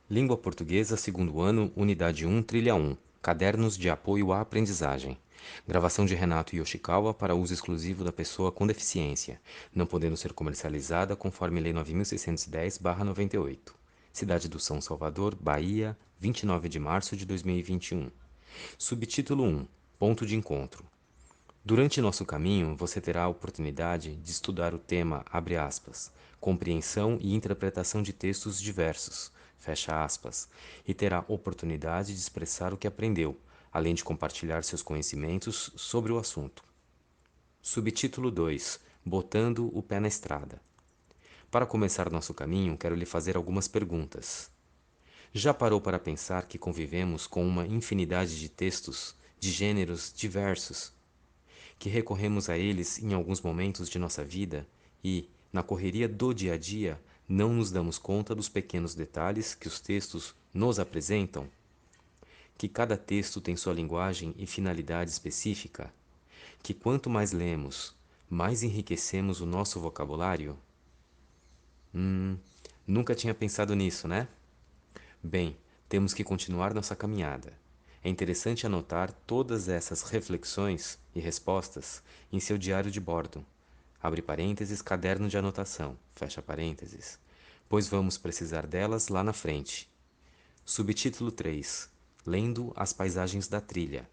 Língua Portuguesa, segundo ano, Unidade 1, Trilha 1. Cadernos de apoio à aprendizagem. Gravação de Renato Yoshikawa para uso exclusivo da pessoa com deficiência, não podendo ser comercializada conforme Lei 9610/98. Cidade do São Salvador, Bahia, 29 de março de 2021. Subtítulo 1. Ponto de encontro. Durante nosso caminho, você terá a oportunidade de estudar o tema, abre aspas, compreensão e interpretação de textos diversos, fecha aspas, e terá oportunidade de expressar o que aprendeu, além de compartilhar seus conhecimentos sobre o assunto. Subtítulo 2. Botando o pé na estrada. Para começar nosso caminho, quero lhe fazer algumas perguntas. Já parou para pensar que convivemos com uma infinidade de textos, de gêneros diversos, que recorremos a eles em alguns momentos de nossa vida e, na correria do dia a dia, não nos damos conta dos pequenos detalhes que os textos nos apresentam? Que cada texto tem sua linguagem e finalidade específica? Que quanto mais lemos, mais enriquecemos o nosso vocabulário? Nunca tinha pensado nisso, né? Bem, temos que continuar nossa caminhada. É interessante anotar todas essas reflexões e respostas em seu diário de bordo. Abre parênteses, caderno de anotação, fecha parênteses, pois vamos precisar delas lá na frente. Subtítulo 3. Lendo as paisagens da trilha.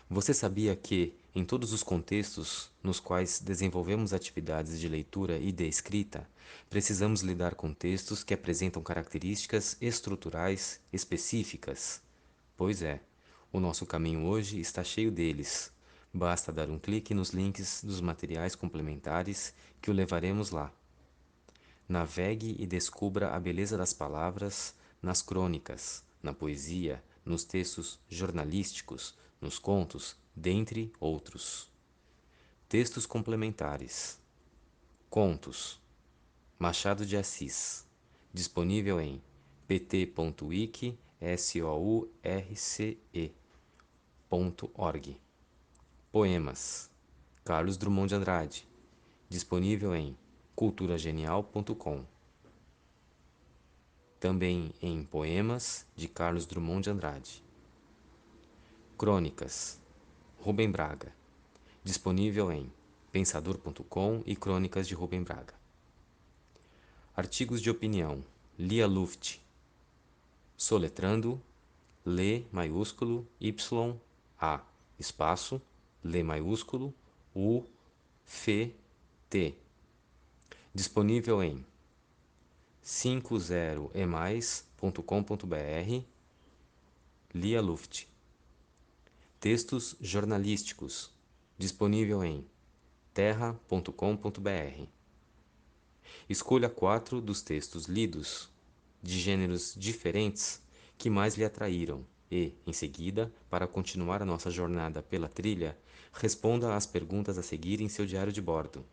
Você sabia que, em todos os contextos nos quais desenvolvemos atividades de leitura e de escrita, precisamos lidar com textos que apresentam características estruturais específicas? Pois é, o nosso caminho hoje está cheio deles. Basta dar um clique nos links dos materiais complementares que o levaremos lá. Navegue e descubra a beleza das palavras nas crônicas, na poesia, nos textos jornalísticos, nos contos, dentre outros. Textos complementares. Contos. Machado de Assis. Disponível em pt.wiki.source.org. Poemas. Carlos Drummond de Andrade. Disponível em culturagenial.com. Também em Poemas, de Carlos Drummond de Andrade. Crônicas, Rubem Braga. Disponível em pensador.com e Crônicas de Rubem Braga. Artigos de opinião, Lia Luft. Soletrando, Lê maiúsculo, Y, A, espaço, Lê maiúsculo, U, F, T. Disponível em 50emais.com.br. Lia Luft. Textos jornalísticos. Disponível em terra.com.br. Escolha 4 dos textos lidos, de gêneros diferentes, que mais lhe atraíram e, em seguida, para continuar a nossa jornada pela trilha, responda às perguntas a seguir em seu diário de bordo.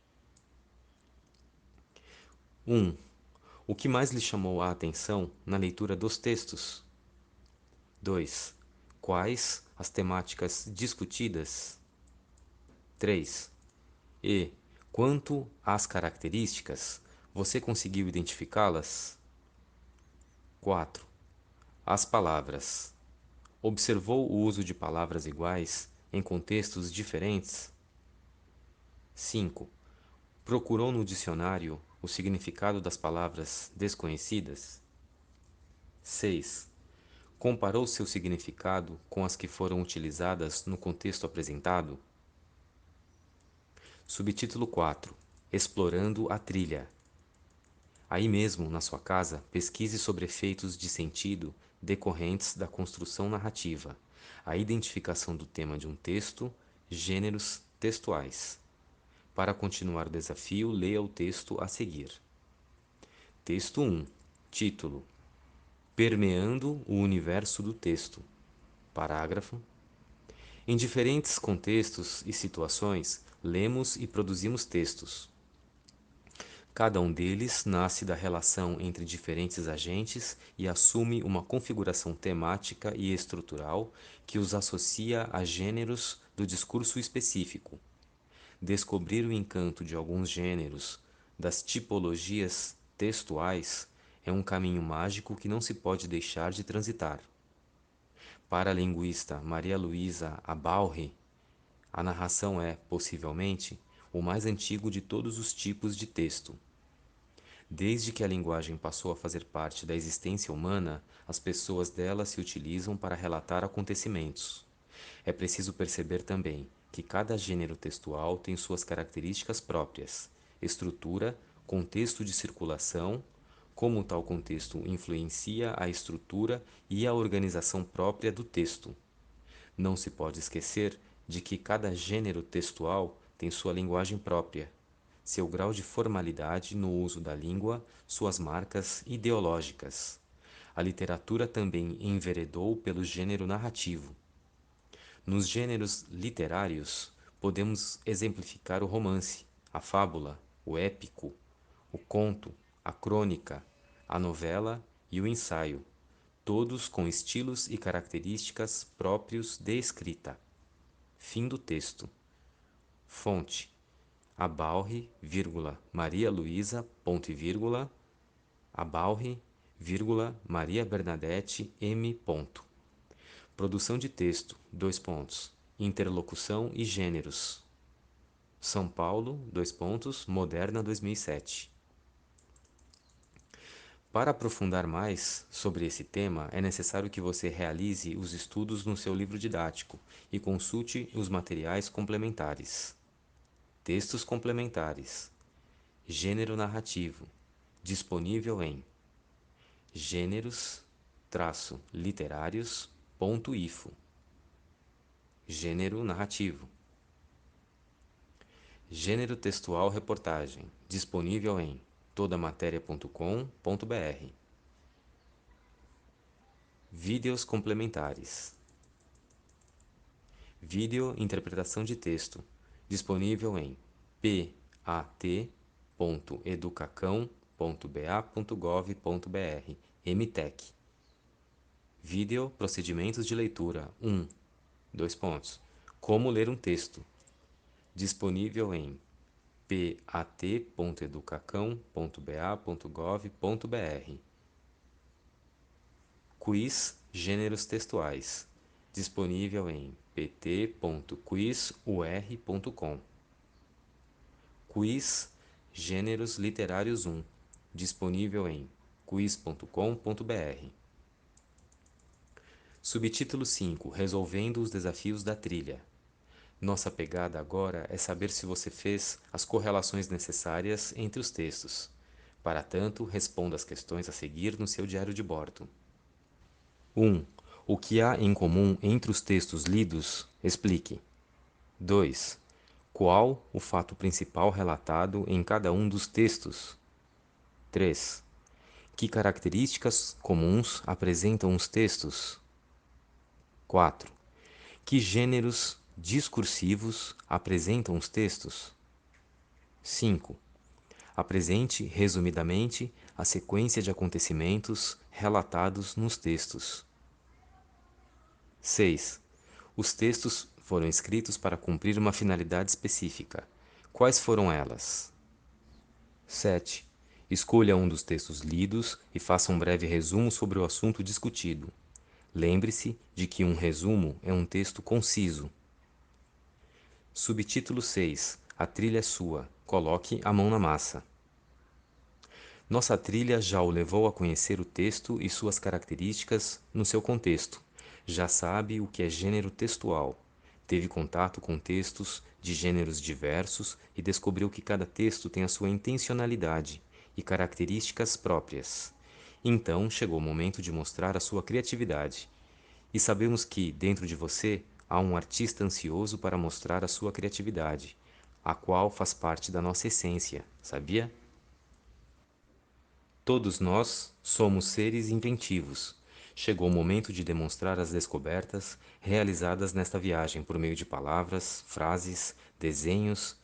1. O que mais lhe chamou a atenção na leitura dos textos? 2. Quais as temáticas discutidas? 3. E, quanto às características, você conseguiu identificá-las? 4. As palavras. Observou o uso de palavras iguais em contextos diferentes? 5. Procurou no dicionário o significado das palavras desconhecidas? 6. Comparou seu significado com as que foram utilizadas no contexto apresentado? Subtítulo 4. Explorando a trilha. Aí mesmo, na sua casa, pesquise sobre efeitos de sentido decorrentes da construção narrativa, a identificação do tema de um texto, gêneros textuais. Para continuar o desafio, leia o texto a seguir. Texto 1. Título: Permeando o universo do texto. Parágrafo. Em diferentes contextos e situações, lemos e produzimos textos. Cada um deles nasce da relação entre diferentes agentes e assume uma configuração temática e estrutural que os associa a gêneros do discurso específico. Descobrir o encanto de alguns gêneros das tipologias textuais é um caminho mágico que não se pode deixar de transitar. Para a linguista Maria Luísa Abalri, a narração é, possivelmente, o mais antigo de todos os tipos de texto. Desde que a linguagem passou a fazer parte da existência humana, as pessoas dela se utilizam para relatar acontecimentos. É preciso perceber também que cada gênero textual tem suas características próprias, estrutura, contexto de circulação, como tal contexto influencia a estrutura e a organização própria do texto. Não se pode esquecer de que cada gênero textual tem sua linguagem própria, seu grau de formalidade no uso da língua, suas marcas ideológicas. A literatura também enveredou pelo gênero narrativo. Nos gêneros literários, podemos exemplificar o romance, a fábula, o épico, o conto, a crônica, a novela e o ensaio, todos com estilos e características próprios de escrita. Fim do texto. Fonte: Abalri, Maria Luísa, ponto e vírgula, Abalri, Maria Bernadette M. Ponto. Produção de texto, dois pontos, interlocução e gêneros. São Paulo, dois pontos, Moderna 2007. Para aprofundar mais sobre esse tema, é necessário que você realize os estudos no seu livro didático e consulte os materiais complementares. Textos complementares. Gênero narrativo. Disponível em gêneros-literários.ifo. Gênero narrativo. Gênero textual reportagem. Disponível em todamateria.com.br. Vídeos complementares. Vídeo interpretação de texto. Disponível em pat.educacão.ba.gov.br. MTech. Vídeo procedimentos de leitura 1. Dois pontos. Como ler um texto. Disponível em pat.educacão.ba.gov.br. Quiz Gêneros Textuais. Disponível em pt.quizur.com. Quiz Gêneros Literários 1. Disponível em quiz.com.br. Subtítulo 5. Resolvendo os desafios da trilha. Nossa pegada agora é saber se você fez as correlações necessárias entre os textos. Para tanto, responda as questões a seguir no seu diário de bordo. 1. O que há em comum entre os textos lidos? Explique. 2. Qual o fato principal relatado em cada um dos textos? 3. Que características comuns apresentam os textos? 4. Que gêneros discursivos apresentam os textos? 5. Apresente, resumidamente, a sequência de acontecimentos relatados nos textos. 6. Os textos foram escritos para cumprir uma finalidade específica. Quais foram elas? 7. Escolha um dos textos lidos e faça um breve resumo sobre o assunto discutido. Lembre-se de que um resumo é um texto conciso. Subtítulo 6. A trilha é sua. Coloque a mão na massa. Nossa trilha já o levou a conhecer o texto e suas características no seu contexto. Já sabe o que é gênero textual. Teve contato com textos de gêneros diversos e descobriu que cada texto tem a sua intencionalidade e características próprias. Então chegou o momento de mostrar a sua criatividade. E sabemos que, dentro de você, há um artista ansioso para mostrar a sua criatividade, a qual faz parte da nossa essência, sabia? Todos nós somos seres inventivos. Chegou o momento de demonstrar as descobertas realizadas nesta viagem por meio de palavras, frases, desenhos,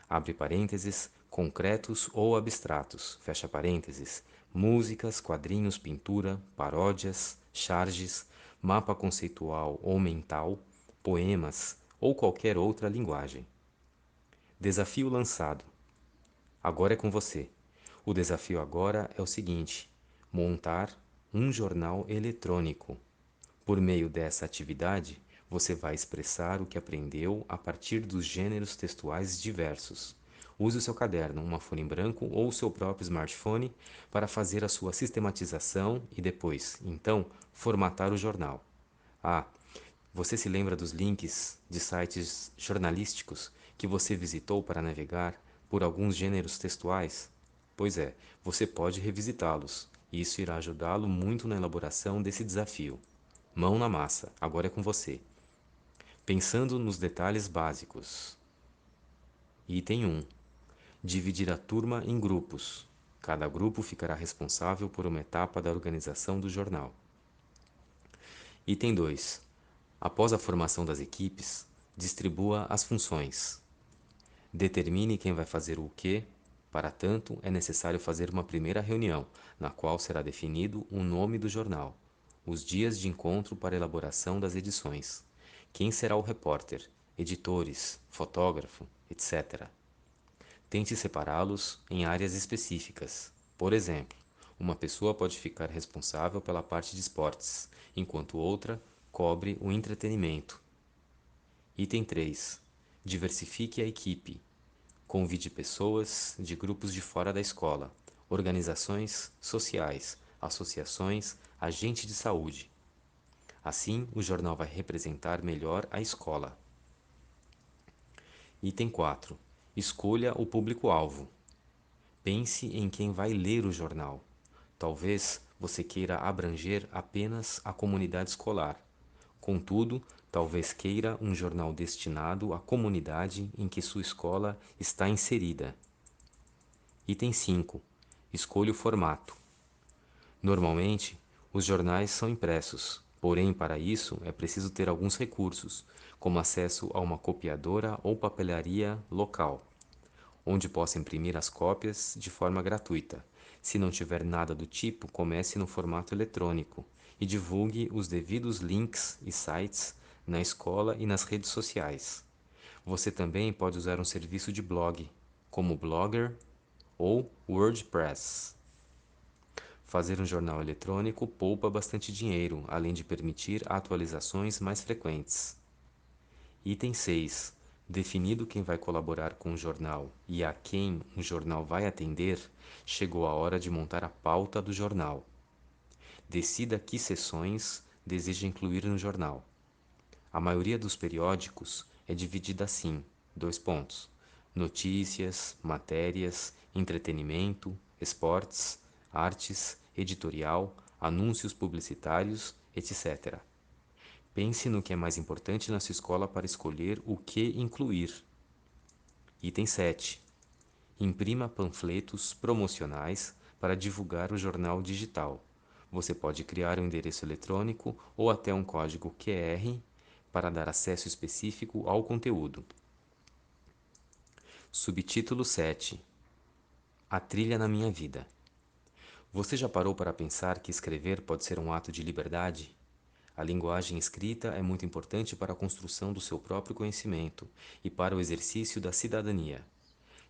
abre parênteses, concretos ou abstratos, fecha parênteses, músicas, quadrinhos, pintura, paródias, charges, mapa conceitual ou mental, poemas ou qualquer outra linguagem. Desafio lançado. Agora é com você. O desafio agora é o seguinte: montar um jornal eletrônico. Por meio dessa atividade, você vai expressar o que aprendeu a partir dos gêneros textuais diversos. Use o seu caderno, uma folha em branco ou o seu próprio smartphone para fazer a sua sistematização e depois, então, formatar o jornal. Ah, você se lembra dos links de sites jornalísticos que você visitou para navegar por alguns gêneros textuais? Pois é, você pode revisitá-los. Isso irá ajudá-lo muito na elaboração desse desafio. Mão na massa, agora é com você. Pensando nos detalhes básicos. Item 1. Dividir a turma em grupos. Cada grupo ficará responsável por uma etapa da organização do jornal. Item 2. Após a formação das equipes, distribua as funções. Determine quem vai fazer o quê. Para tanto, é necessário fazer uma primeira reunião, na qual será definido o nome do jornal, os dias de encontro para elaboração das edições, quem será o repórter, editores, fotógrafo, etc. Tente separá-los em áreas específicas. Por exemplo, uma pessoa pode ficar responsável pela parte de esportes, enquanto outra cobre o entretenimento. Item 3. Diversifique a equipe. Convide pessoas de grupos de fora da escola, organizações sociais, associações, agente de saúde. Assim, o jornal vai representar melhor a escola. Item 4. Escolha o público-alvo. Pense em quem vai ler o jornal. Talvez você queira abranger apenas a comunidade escolar. Contudo, talvez queira um jornal destinado à comunidade em que sua escola está inserida. Item 5. Escolha o formato. Normalmente, os jornais são impressos, porém, para isso é preciso ter alguns recursos, como acesso a uma copiadora ou papelaria local, onde possa imprimir as cópias de forma gratuita. Se não tiver nada do tipo, comece no formato eletrônico e divulgue os devidos links e sites na escola e nas redes sociais. Você também pode usar um serviço de blog, como Blogger ou WordPress. Fazer um jornal eletrônico poupa bastante dinheiro, além de permitir atualizações mais frequentes. Item 6. Definido quem vai colaborar com o jornal e a quem o jornal vai atender, chegou a hora de montar a pauta do jornal. Decida que seções deseja incluir no jornal. A maioria dos periódicos é dividida assim: dois pontos. Notícias, matérias, entretenimento, esportes, artes, editorial, anúncios publicitários, etc. Pense no que é mais importante na sua escola para escolher o que incluir. Item 7. Imprima panfletos promocionais para divulgar o jornal digital. Você pode criar um endereço eletrônico ou até um código QR para dar acesso específico ao conteúdo. Subtítulo 7. A trilha na minha vida. Você já parou para pensar que escrever pode ser um ato de liberdade? A linguagem escrita é muito importante para a construção do seu próprio conhecimento e para o exercício da cidadania.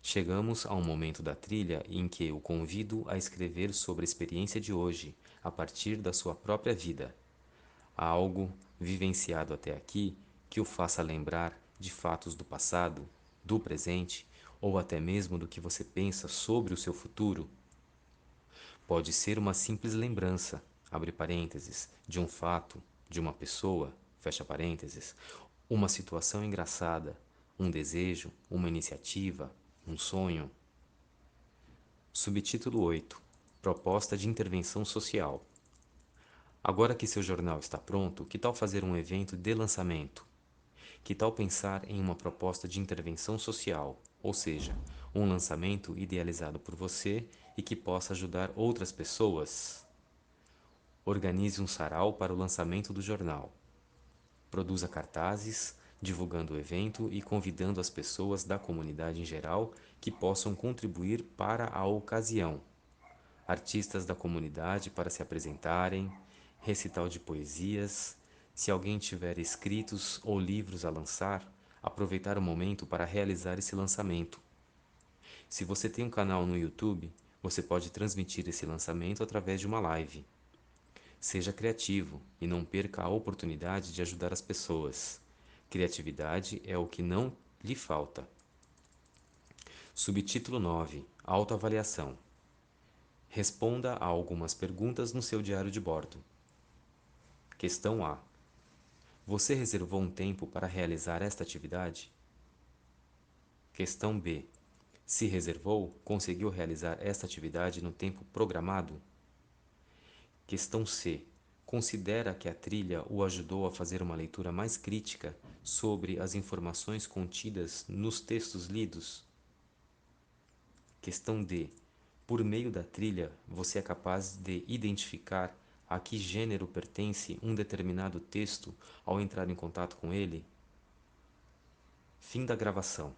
Chegamos a um momento da trilha em que o convido a escrever sobre a experiência de hoje, a partir da sua própria vida. Há algo vivenciado até aqui que o faça lembrar de fatos do passado, do presente ou até mesmo do que você pensa sobre o seu futuro? Pode ser uma simples lembrança, abre parênteses, de um fato, de uma pessoa, fecha parênteses, uma situação engraçada, um desejo, uma iniciativa, um sonho. Subtítulo 8. Proposta de intervenção social. Agora que seu jornal está pronto, que tal fazer um evento de lançamento? Que tal pensar em uma proposta de intervenção social, ou seja, um lançamento idealizado por você e que possa ajudar outras pessoas? Organize um sarau para o lançamento do jornal. Produza cartazes, divulgando o evento e convidando as pessoas da comunidade em geral que possam contribuir para a ocasião. Artistas da comunidade para se apresentarem, recital de poesias. Se alguém tiver escritos ou livros a lançar, aproveitar o momento para realizar esse lançamento. Se você tem um canal no YouTube, Você pode transmitir esse lançamento através de uma live. Seja criativo e não perca a oportunidade de ajudar as pessoas. Criatividade é o que não lhe falta. Subtítulo 9: Autoavaliação. Responda a algumas perguntas no seu diário de bordo. Questão A: Você reservou um tempo para realizar esta atividade? Questão B: Se reservou, conseguiu realizar esta atividade no tempo programado? Questão C: Considera que a trilha o ajudou a fazer uma leitura mais crítica sobre as informações contidas nos textos lidos? Questão D: Por meio da trilha, você é capaz de identificar a que gênero pertence um determinado texto ao entrar em contato com ele? Fim da gravação.